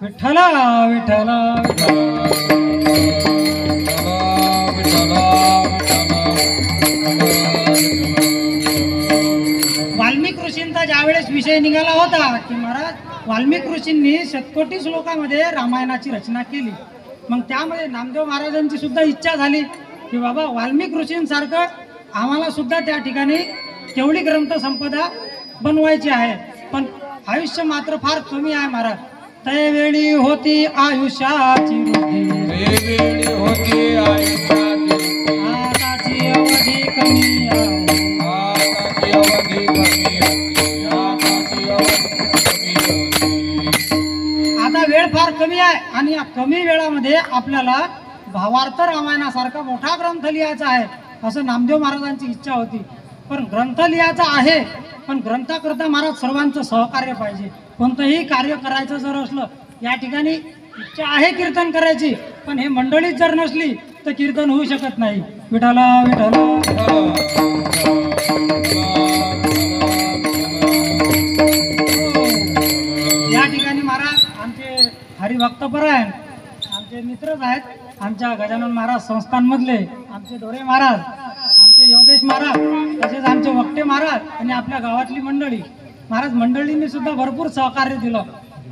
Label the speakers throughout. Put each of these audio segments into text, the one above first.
Speaker 1: विठ्ठला विठ्ठला वाल्मिक ऋषींचा ज्यावेळेस विषय निघाला होता की महाराज वाल्मिक ऋषींनी शतकोटी श्लोकामध्ये रामायणाची रचना केली, मग त्यामध्ये नामदेव महाराजांची सुद्धा इच्छा झाली की बाबा वाल्मिक ऋषींसारखं आम्हाला सुद्धा त्या ठिकाणी तेवढी ग्रंथ संपदा बनवायची आहे, पण आयुष्य मात्र फार कमी आहे महाराज. त्यावेळी होती आयुष्याची वृद्धी, आताची अवधी कमी आता वेळ फार कमी आहे आणि या कमी वेळामध्ये आपल्याला भावार्थ रामायणासारखा मोठा ग्रंथ लिहायचा आहे असं नामदेव महाराजांची इच्छा होती. पण ग्रंथ लिहायचा आहे, पण ग्रंथाकरता महाराज सर्वांचं सहकार्य पाहिजे. कोणतंही कार्य करायचं जर असलं, या ठिकाणी इच्छा आहे कीर्तन करायची, पण हे मंडळीच जर नसली तर कीर्तन होऊ शकत नाही. विठ्ठला विठ्ठला या ठिकाणी महाराज आमचे हरिभक्तपरायण आमचे मित्रच आहेत, आमच्या गजानन महाराज संस्थांमधले आमचे डोरे महाराज, आमचे योगेश महाराज, तसेच आमचे वक्ते महाराज आणि आपल्या गावातली मंडळी. महाराज मंडळींनी सुद्धा भरपूर सहकार्य दिलं,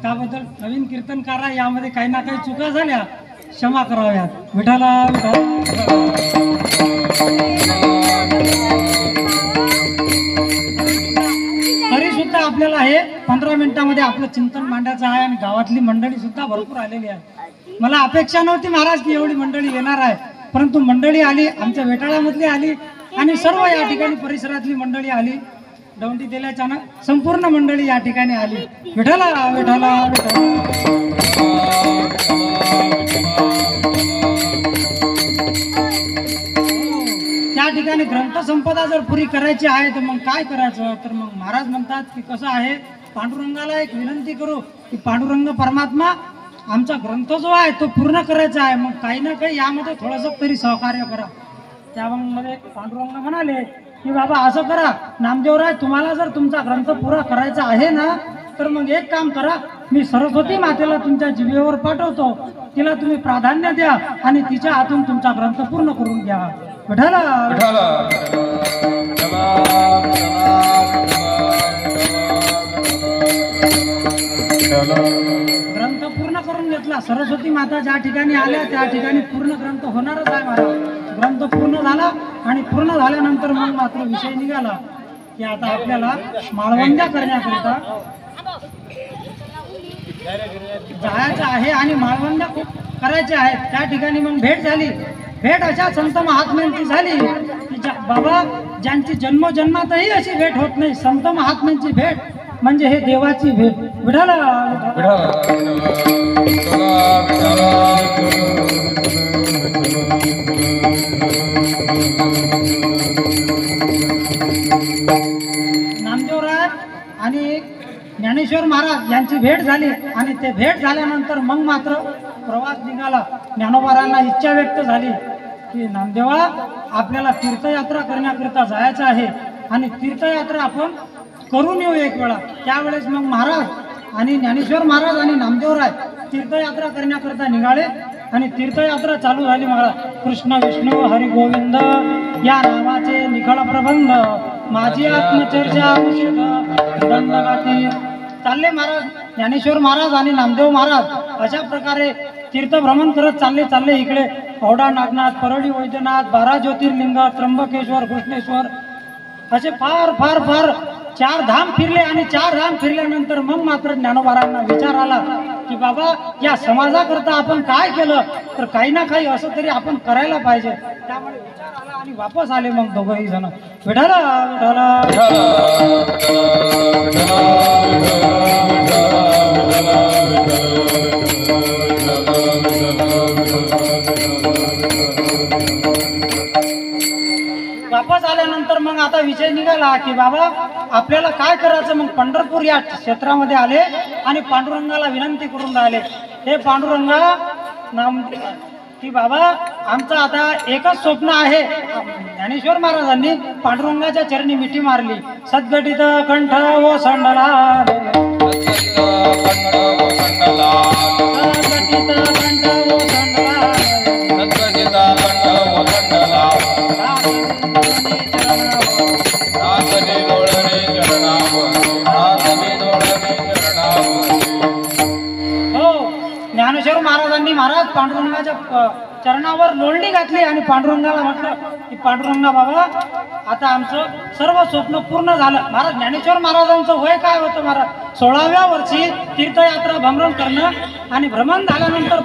Speaker 1: त्याबद्दल नवीन कीर्तनकारा यामध्ये काही ना काही चुका झाल्या क्षमा कराव्यात. विठ्ठला तरी सुद्धा आपल्याला हे 15 मिनिटांमध्ये आपलं चिंतन मांडायचं आहे आणि गावातली मंडळी सुद्धा भरपूर आलेली आहे. मला अपेक्षा नव्हती महाराज की एवढी मंडळी येणार आहे, परंतु मंडळी आली, आमच्या वेटाळ्यामधली आली आणि सर्व या ठिकाणी परिसरातली मंडळी आली. दौंडी दिल्याच्यानं संपूर्ण मंडळी या ठिकाणी आली. विठ्ठला विठ्ठला त्या ठिकाणी ग्रंथसंपदा जर पुरी करायची आहे तर मग काय करायचं, तर मग महाराज म्हणतात की कसं आहे, पांडुरंगाला एक विनंती करू की पांडुरंग परमात्मा आमचा ग्रंथ जो आहे तो पूर्ण करायचा आहे, मग काही ना काही यामध्ये थोडंसं तरी सहकार्य करा. त्यामध्ये पांडुरंग म्हणाले की बाबा असं करा नामदेवराय, तुम्हाला जर तुमचा ग्रंथ पुरा करायचा आहे ना तर मग एक काम करा, मी सरस्वती मातेला तुमच्या जिभेवर पाठवतो, तिला तुम्ही प्राधान्य द्या आणि तिच्या हातून तुमचा ग्रंथ पूर्ण करून घ्या. विठ्ठला ग्रंथ पूर्ण करून घेतला. सरस्वती माता ज्या ठिकाणी आल्या त्या ठिकाणी पूर्ण ग्रंथ होणारच आहे महाराज. ग्रंथ पूर्ण झाला आणि पूर्ण झाल्यानंतर मग मात्र विषय निघाला की आता आपल्याला माळवंद्या करण्याकरिता जायचं आहे आणि माळवंद्या करायच्या आहेत. त्या ठिकाणी मग भेट झाली. भेट अशा संत महात्म्यांची झाली की बाबा ज्यांची जन्मजन्मातही अशी भेट होत नाही, संत महात्म्यांची भेट म्हणजे हे देवाची भेट. विठ्ठला नामदेवराय आणि ज्ञानेश्वर महाराज यांची भेट झाली आणि ते भेट झाल्यानंतर मग मात्र प्रवास निघाला. ज्ञानोबारांना इच्छा व्यक्त झाली की नामदेवा आपल्याला तीर्थयात्रा करण्याकरिता जायचं आहे आणि तीर्थयात्रा आपण करून येऊ एक वेळा. त्यावेळेस मग महाराज आणि ज्ञानेश्वर महाराज आणि नामदेवराय तीर्थयात्रा करण्याकरिता निघाले आणि तीर्थयात्रा चालू झाली. महाराज कृष्ण विष्णू हरी गोविंद या नावाचे निखळ प्रबंध माझी आत्मचर्चा चालले. महाराज ज्ञानेश्वर महाराज आणि नामदेव महाराज अशा प्रकारे तीर्थभ्रमण करत चालले. इकडे औडा नागनाथ, परळी वैद्यनाथ, 12 ज्योतिर्लिंग, त्र्यंबकेश्वर, कृष्णेश्वर असे फार फार फार 4 धाम फिरले आणि 4 धाम फिरल्यानंतर मग मात्र ज्ञानोबारांना विचार आला की बाबा या समाजाकरता आपण काय केलं, तर काही ना काही असं तरी आपण करायला पाहिजे. त्यामुळे विचार आला आणि वापस आले मग दोघंही जण. विठ्ठला वापस आल्यानंतर मग आता विषय निघाला की बाबा आपल्याला काय करायचं. मग पंढरपूर या क्षेत्रामध्ये आले आणि पांडुरंगाला विनंती करून राहिले, हे पांडुरंगा नाम की बाबा आमचं आता एकच स्वप्न आहे. ज्ञानेश्वर महाराजांनी पांडुरंगाच्या चरणी मिठी मारली. सद्गटित कंठ व संडला ज्ञानेश्वर महाराजांनी महाराज पांडुरंगाच्या चरणावर लोळणी घातली आणि पांडुरंगाला म्हटलं की पांडुरंगा बाबा आता आमचं सर्व स्वप्न पूर्ण झालं. महाराज ज्ञानेश्वर महाराजांचं वय काय होतं महाराज? 16व्या वर्षी तीर्थयात्रा भ्रमण करणं आणि भ्रमण झाल्यानंतर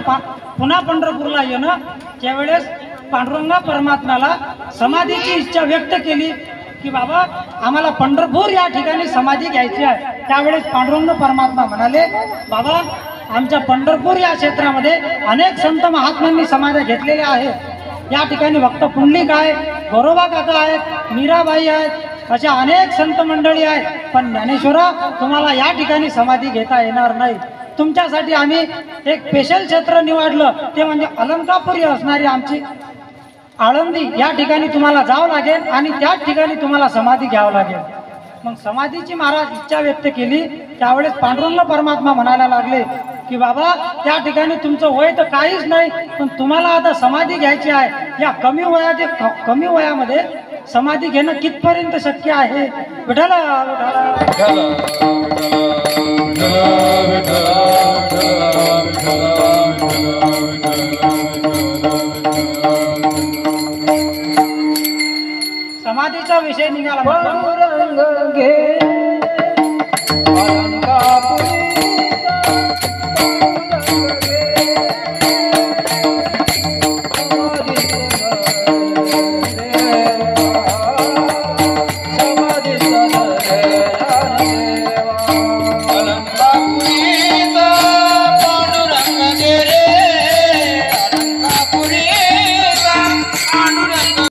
Speaker 1: पुन्हा पंढरपूरला येणं. त्यावेळेस पांडुरंगा परमात्म्याला समाधीची इच्छा व्यक्त केली की बाबा आम्हाला पंढरपूर या ठिकाणी समाधी घ्यायची आहे. त्यावेळेस पांडुरंग परमात्मा म्हणाले बाबा आमच्या पंढरपूर या क्षेत्रामध्ये अनेक संत महात्म्यांनी समाध्या घेतलेल्या आहेत. या ठिकाणी भक्त पुंडलिक आहे, गोरोबा काका आहेत, मीराबाई आहेत, अशा अनेक संत मंडळी आहेत. पण ज्ञानेश्वरा तुम्हाला या ठिकाणी समाधी घेता येणार नाही. तुमच्यासाठी आम्ही एक स्पेशल क्षेत्र निवडलं ते म्हणजे अलंकापुरी असणारी आमची आळंदी. या ठिकाणी तुम्हाला जावं लागेल आणि त्याच ठिकाणी तुम्हाला समाधी घ्यावं लागेल. मग समाधीची महाराज इच्छा व्यक्त केली. त्यावेळेस पांडुरंग परमात्मा म्हणायला लागले की बाबा त्या ठिकाणी तुमचं वय तर काहीच नाही, पण तुम्हाला आता समाधी घ्यायची आहे. या कमी वयामध्ये समाधी घेणं कितपर्यंत शक्य आहे? विठाला समाधीचा विषय निघाला.